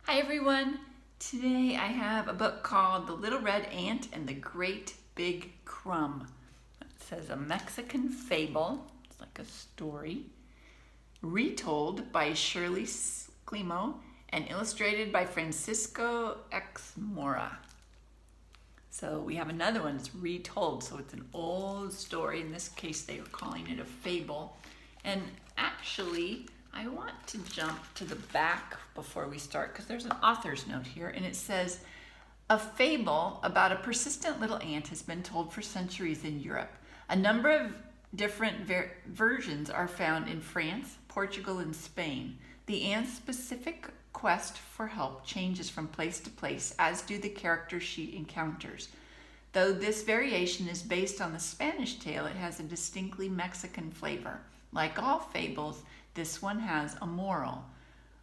Hi everyone! Today I have a book called The Little Red Ant and the Great Big Crumb. It says a Mexican fable, it's like a story, retold by Shirley Sclimo and illustrated by Francisco X. Mora. So we have another one that's retold, so it's an old story. In this case they were calling it a fable. And actually, I want to jump to the back before we start because there's an author's note here and it says, a fable about a persistent little ant has been told for centuries in Europe. A number of different versions are found in France, Portugal, and Spain. The ant's specific quest for help changes from place to place, as do the characters she encounters. Though this variation is based on the Spanish tale, it has a distinctly Mexican flavor. Like all fables, this one has a moral.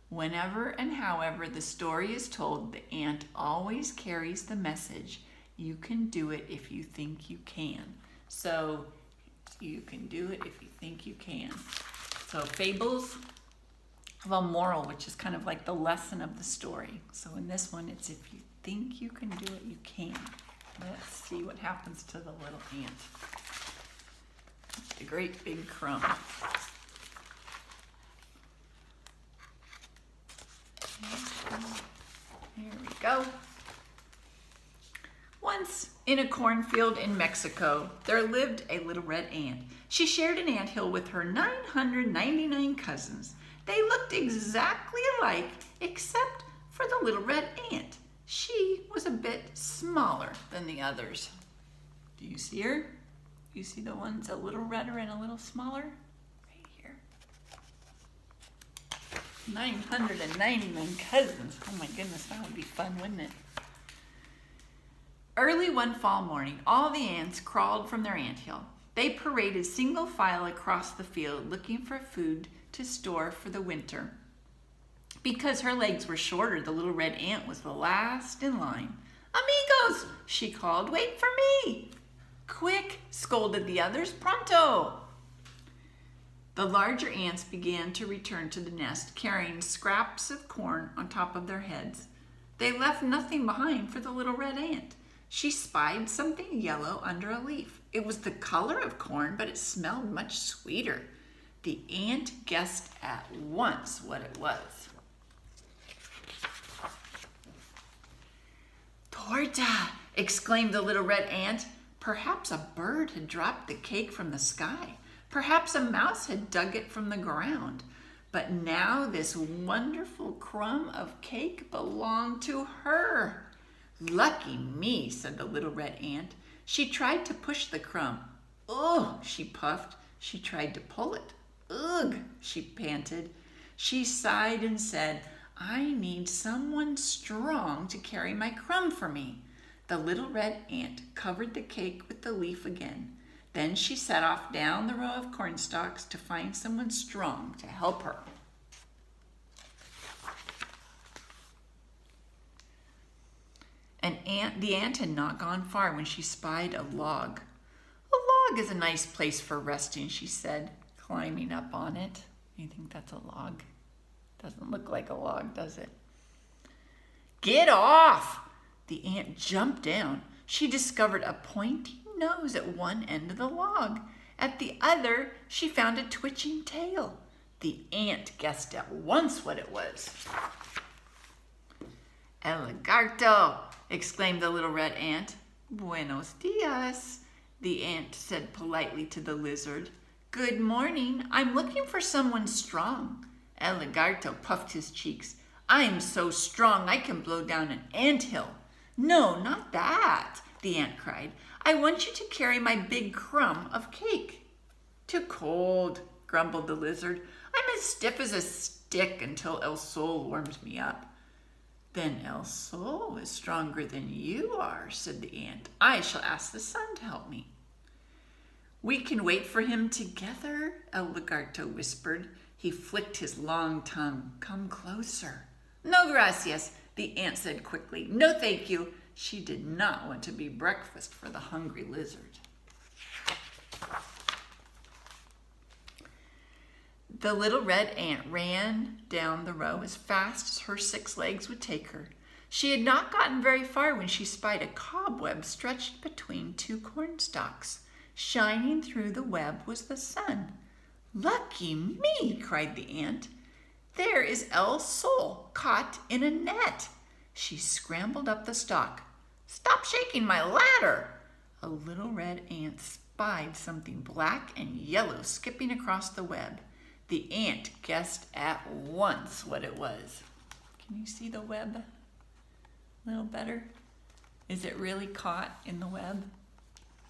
Whenever and however the story is told, the ant always carries the message, you can do it if you think you can. So, you can do it if you think you can. So, fables have a moral, which is kind of like the lesson of the story. So, in this one, it's if you think you can do it, you can. Let's see what happens to the little ant. The great big crumb. Here we go. Once in a cornfield in Mexico, there lived a little red ant. She shared an anthill with her 999 cousins. They looked exactly alike, except for the little red ant. She was a bit smaller than the others. Do you see her? You see the ones a little redder and a little smaller? 999 cousins. Oh my goodness, that would be fun, wouldn't it? Early one fall morning, all the ants crawled from their anthill. They paraded single file across the field looking for food to store for the winter. Because her legs were shorter, the little red ant was the last in line. Amigos, she called, wait for me. Quick, scolded the others, pronto. The larger ants began to return to the nest, carrying scraps of corn on top of their heads. They left nothing behind for the little red ant. She spied something yellow under a leaf. It was the color of corn, but it smelled much sweeter. The ant guessed at once what it was. Torta! Exclaimed the little red ant. Perhaps a bird had dropped the cake from the sky. Perhaps a mouse had dug it from the ground. But now this wonderful crumb of cake belonged to her. Lucky me, said the little red ant. She tried to push the crumb. Ugh, she puffed. She tried to pull it. Ugh, she panted. She sighed and said, I need someone strong to carry my crumb for me. The little red ant covered the cake with the leaf again. Then she set off down the row of cornstalks to find someone strong to help her. The ant had not gone far when she spied a log. A log is a nice place for resting, she said, climbing up on it. You think that's a log? Doesn't look like a log, does it? Get off! The ant jumped down. She discovered a pointy nose at one end of the log. At the other, she found a twitching tail. The ant guessed at once what it was. El lagarto, exclaimed the little red ant. Buenos dias, the ant said politely to the lizard. Good morning, I'm looking for someone strong. El lagarto puffed his cheeks. I'm so strong I can blow down an anthill. No, not that, the ant cried. I want you to carry my big crumb of cake. Too cold, grumbled the lizard. I'm as stiff as a stick until El Sol warms me up. Then El Sol is stronger than you are, said the ant. I shall ask the sun to help me. We can wait for him together, El Lagarto whispered. He flicked his long tongue. Come closer. No gracias, the ant said quickly. No thank you. She did not want to be breakfast for the hungry lizard. The little red ant ran down the row as fast as her 6 legs would take her. She had not gotten very far when she spied a cobweb stretched between 2 corn stalks. Shining through the web was the sun. "Lucky me!" cried the ant. "There is El Sol caught in a net." She scrambled up the stalk. "Stop shaking my ladder!" A little red ant spied something black and yellow skipping across the web. The ant guessed at once what it was. Can you see the web a little better? Is it really caught in the web?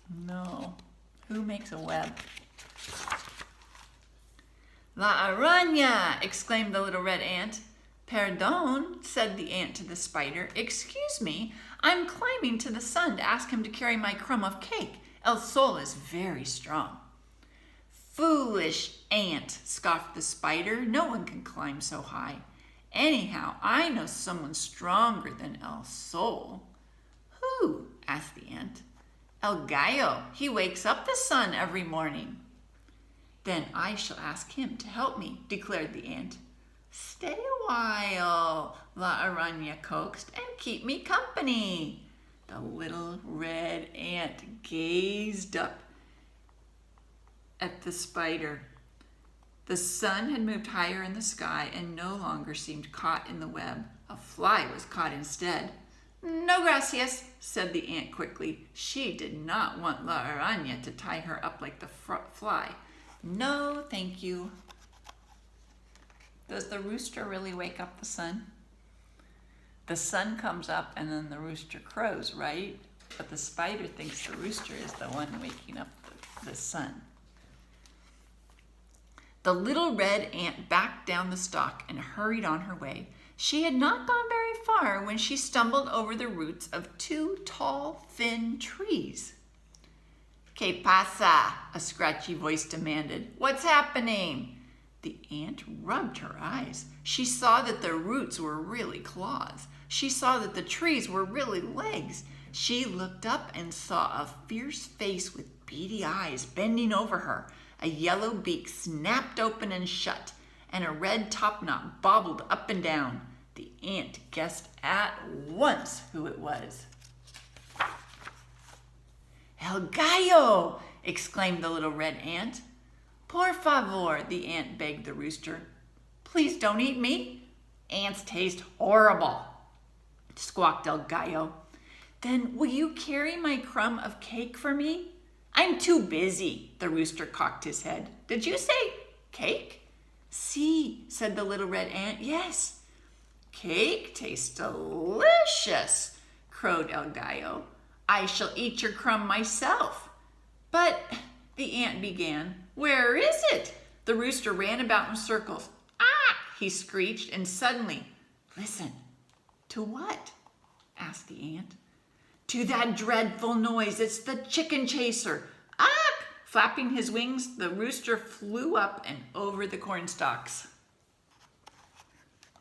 No. Who makes a web? "La araña!" exclaimed the little red ant. "Pardon," said the ant to the spider. "Excuse me, I'm climbing to the sun to ask him to carry my crumb of cake. El Sol is very strong." "Foolish ant," scoffed the spider. "No one can climb so high. Anyhow, I know someone stronger than El Sol." "Who?" asked the ant. "El Gallo. He wakes up the sun every morning." "Then I shall ask him to help me," declared the ant. "Stay a while," La Araña coaxed, "and keep me company." The little red ant gazed up at the spider. The sun had moved higher in the sky and no longer seemed caught in the web. A fly was caught instead. "No gracias," said the ant quickly. She did not want La Araña to tie her up like the fly. "No, thank you." Does the rooster really wake up the sun? The sun comes up and then the rooster crows, right? But the spider thinks the rooster is the one waking up the sun. The little red ant backed down the stalk and hurried on her way. She had not gone very far when she stumbled over the roots of 2 tall, thin trees. "¿Qué pasa?" a scratchy voice demanded. "What's happening?" The ant rubbed her eyes. She saw that the roots were really claws. She saw that the trees were really legs. She looked up and saw a fierce face with beady eyes bending over her. A yellow beak snapped open and shut, and a red topknot bobbled up and down. The ant guessed at once who it was. "El Gallo!" exclaimed the little red ant. "Por favor," the ant begged the rooster. "Please don't eat me. Ants taste horrible," squawked El Gallo. "Then will you carry my crumb of cake for me?" "I'm too busy," the rooster cocked his head. "Did you say cake?" "Si," said the little red ant. "Yes." "Cake tastes delicious," crowed El Gallo. "I shall eat your crumb myself." "But," the ant began. "Where is it?" The rooster ran about in circles. "Ah!" he screeched, and suddenly, "Listen." "To what?" asked the ant. "To that dreadful noise. It's the chicken chaser." "Ah!" Flapping his wings, the rooster flew up and over the corn stalks.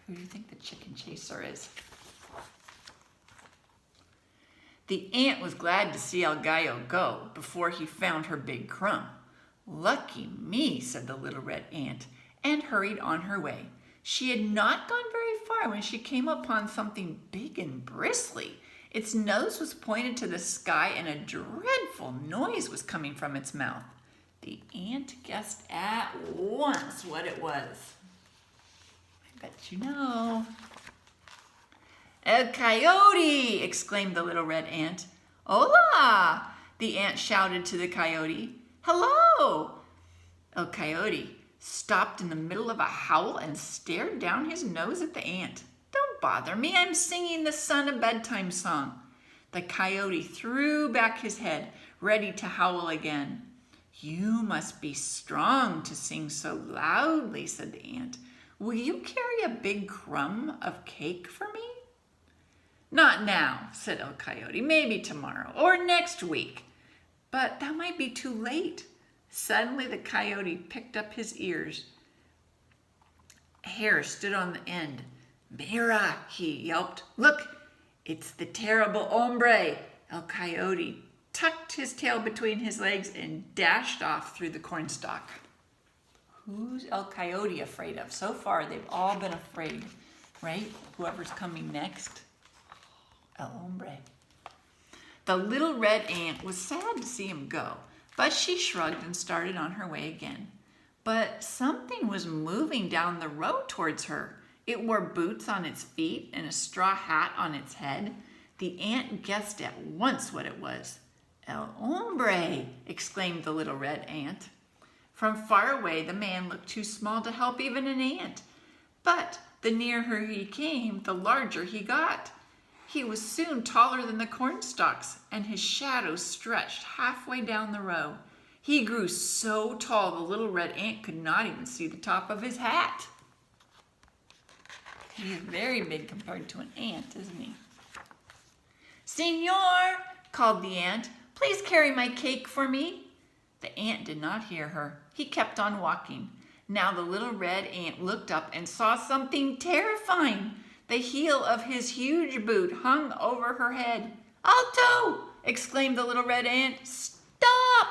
Who do you think the chicken chaser is? The ant was glad to see El Gallo go before he found her big crumb. "Lucky me," said the little red ant, and hurried on her way. She had not gone very far when she came upon something big and bristly. Its nose was pointed to the sky and a dreadful noise was coming from its mouth. The ant guessed at once what it was. I bet you know. "El Coyote!" exclaimed the little red ant. "Hola!" the ant shouted to the coyote. "Hello!" El Coyote stopped in the middle of a howl and stared down his nose at the ant. "Don't bother me, I'm singing the sun a bedtime song." The coyote threw back his head, ready to howl again. "You must be strong to sing so loudly," said the ant. "Will you carry a big crumb of cake for me?" "Not now," said El Coyote. "Maybe tomorrow or next week." "But that might be too late." Suddenly the coyote picked up his ears. Hair stood on the end. "Mira," he yelped. "Look, it's the terrible hombre." El Coyote tucked his tail between his legs and dashed off through the cornstalk. Who's El Coyote afraid of? So far, they've all been afraid, right? Whoever's coming next. El Hombre. The little red ant was sad to see him go, but she shrugged and started on her way again. But something was moving down the road towards her. It wore boots on its feet and a straw hat on its head. The ant guessed at once what it was. El Hombre, exclaimed the little red ant. From far away, the man looked too small to help even an ant. But the nearer he came, the larger he got. He was soon taller than the cornstalks, and his shadow stretched halfway down the row. He grew so tall the little red ant could not even see the top of his hat. He's very big compared to an ant, isn't he? Senor, called the ant, please carry my cake for me. The ant did not hear her. He kept on walking. Now the little red ant looked up and saw something terrifying. The heel of his huge boot hung over her head. Alto! Exclaimed the little red ant. Stop!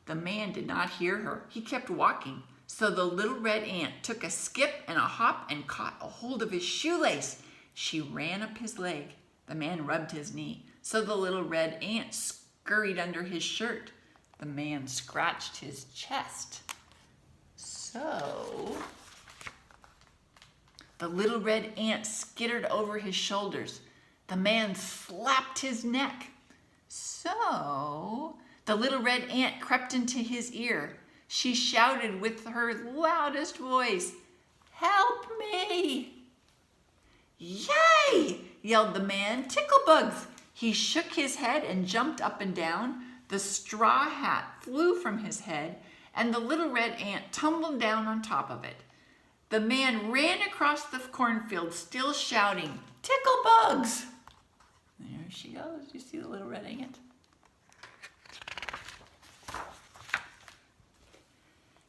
The man did not hear her. He kept walking. So the little red ant took a skip and a hop and caught a hold of his shoelace. She ran up his leg. The man rubbed his knee. So the little red ant scurried under his shirt. The man scratched his chest. So the little red ant skittered over his shoulders. The man slapped his neck. So the little red ant crept into his ear. She shouted with her loudest voice, "Help me!" "Yay!" yelled the man. "Ticklebugs!" He shook his head and jumped up and down. The straw hat flew from his head, and the little red ant tumbled down on top of it. The man ran across the cornfield, still shouting, "Ticklebugs!" There she goes. You see the little red ant?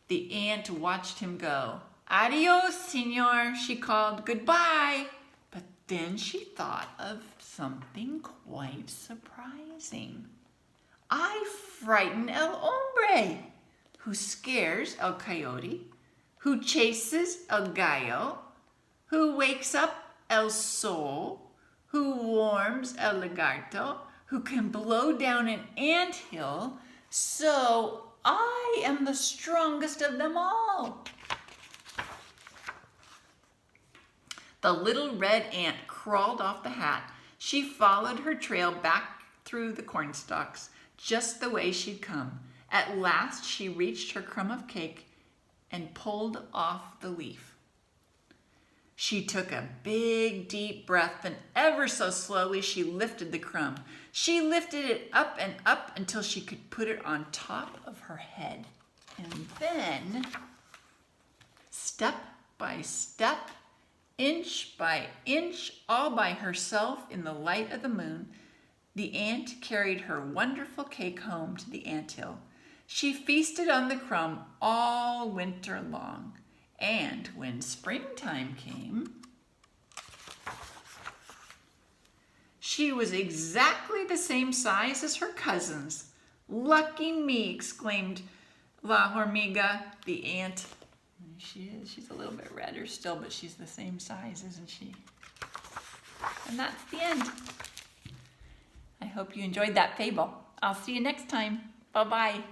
The ant watched him go. "Adios, senor," she called. "Goodbye." But then she thought of something quite surprising. I frighten El Hombre, who scares El Coyote, who chases El Gallo, who wakes up El Sol, who warms El Lagarto, who can blow down an anthill, so I am the strongest of them all. The little red ant crawled off the hat. She followed her trail back through the cornstalks, just the way she'd come. At last, she reached her crumb of cake and pulled off the leaf. She took a big, deep breath, and ever so slowly, she lifted the crumb. She lifted it up and up until she could put it on top of her head. And then, step by step, inch by inch, all by herself in the light of the moon, the ant carried her wonderful cake home to the anthill. She feasted on the crumb all winter long. And when springtime came, she was exactly the same size as her cousins. "Lucky me," exclaimed La Hormiga, the ant. She is. She's a little bit redder still, but she's the same size, isn't she? And that's the end. I hope you enjoyed that fable. I'll see you next time. Bye-bye.